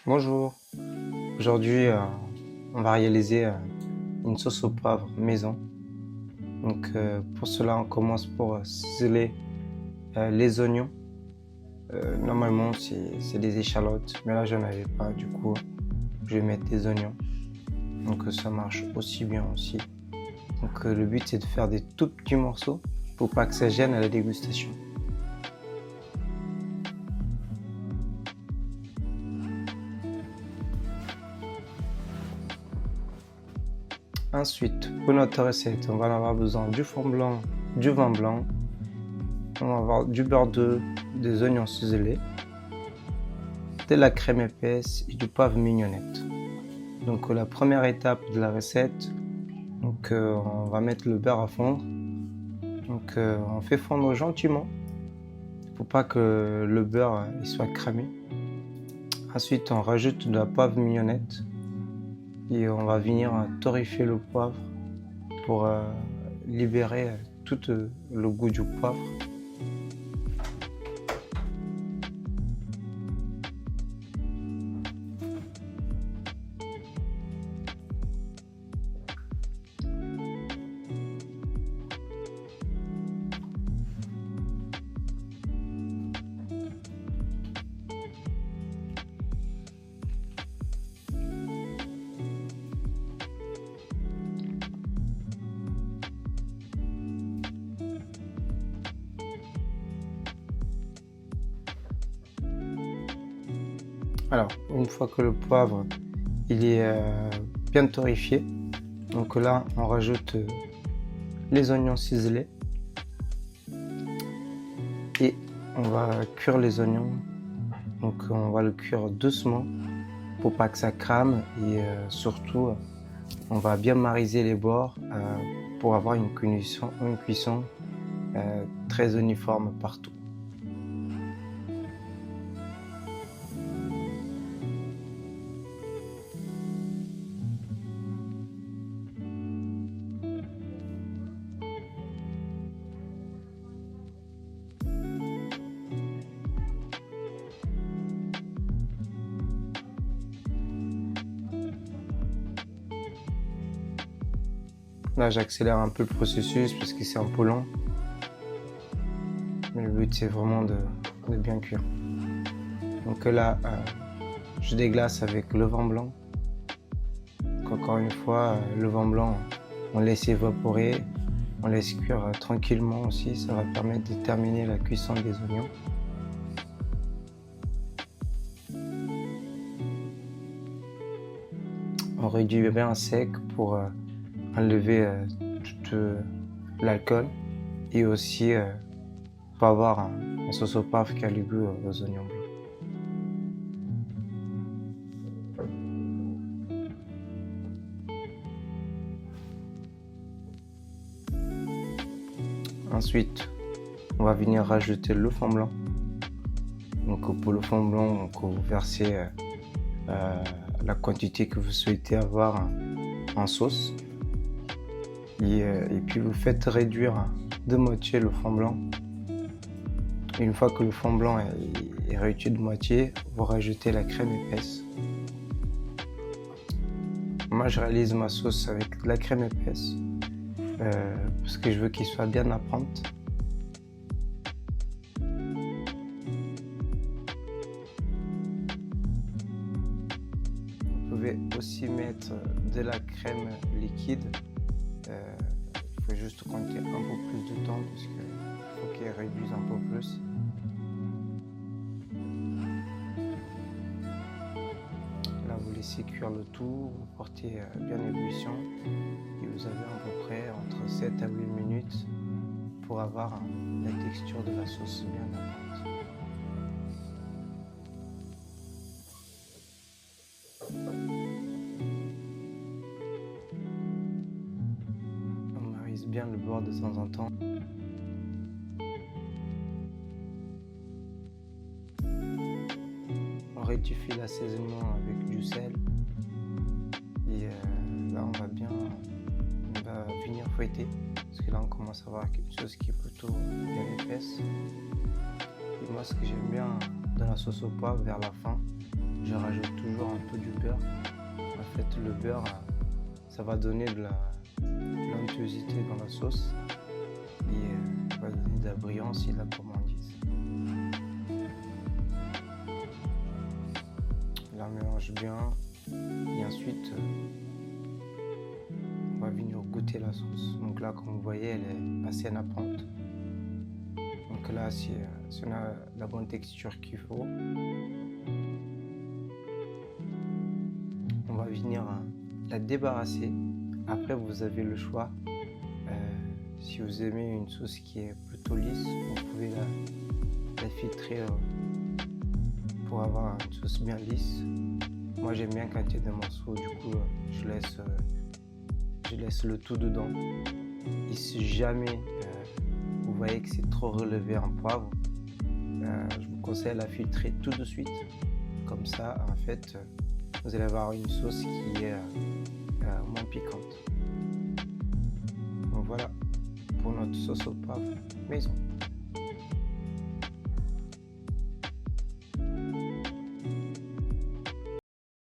Bonjour, aujourd'hui on va réaliser une sauce au poivre maison. Donc pour cela on commence pour ciseler les oignons. Normalement c'est des échalotes, mais là j'en avais pas, du coup je vais mettre des oignons. Donc ça marche aussi bien aussi. Donc le but c'est de faire des tout petits morceaux pour pas que ça gêne à la dégustation. Ensuite, pour notre recette, on va avoir besoin du fond blanc, du vin blanc, on va avoir du beurre d'œuf, des oignons ciselés, de la crème épaisse et du poivre mignonnette. Donc la première étape de la recette, on va mettre le beurre à fondre. Donc on fait fondre gentiment pour pas que le beurre il soit cramé. Ensuite on rajoute de la poivre mignonnette et on va venir torréfier le poivre pour libérer tout le goût du poivre. Alors, une fois que le poivre il est bien torréfié, donc là on rajoute les oignons ciselés et on va cuire les oignons. Donc on va le cuire doucement pour pas que ça crame et surtout on va bien mariser les bords pour avoir une cuisson très uniforme partout. Là j'accélère un peu le processus parce que c'est un peu long. Mais le but c'est vraiment de bien cuire. Donc là je déglace avec le vin blanc. Donc, encore une fois le vin blanc on laisse évaporer, on laisse cuire tranquillement aussi, ça va permettre de terminer la cuisson des oignons. On réduit bien à sec pour enlever tout l'alcool et aussi pour avoir une sauce au poivre qui a le goût aux oignons blancs. Ensuite, on va venir rajouter le fond blanc. Donc pour le fond blanc, donc, vous versez la quantité que vous souhaitez avoir en sauce. Et puis vous faites réduire de moitié le fond blanc. Et une fois que le fond blanc est réduit de moitié, vous rajoutez la crème épaisse. Moi je réalise ma sauce avec de la crème épaisse parce que je veux qu'il soit bien nappante. Vous pouvez aussi mettre de la crème liquide. Il faut juste compter un peu plus de temps parce qu'il faut qu'elle réduise un peu plus. Là vous laissez cuire le tout, vous portez bien ébullition et vous avez à peu près entre 7 à 8 minutes pour avoir la texture de la sauce bien nappante. On marise bien le bord de temps en temps. On rectifie l'assaisonnement avec du sel et là on va venir fouetter parce que là on commence à avoir quelque chose qui est plutôt bien épaisse. Et moi ce que j'aime bien dans la sauce au poivre vers la fin, je rajoute toujours un peu du beurre. En fait, le beurre, ça va donner de l'onctuosité dans la sauce et va donner de la brillance et de la gourmandise. Je la mélange bien et ensuite on va venir goûter la sauce. Donc là, comme vous voyez, elle est assez nappante. Donc là, si on a la bonne texture qu'il faut, on va venir la débarrasser. Après, vous avez le choix. Si vous aimez une sauce qui est plutôt lisse, vous pouvez la filtrer pour avoir une sauce bien lisse. Moi, j'aime bien quand il y a des morceaux, du coup, je laisse le tout dedans. Et si jamais vous voyez que c'est trop relevé en poivre, je vous conseille de la filtrer tout de suite. Comme ça, en fait, vous allez avoir une sauce qui est moins piquante. Donc voilà pour notre sauce au poivre maison.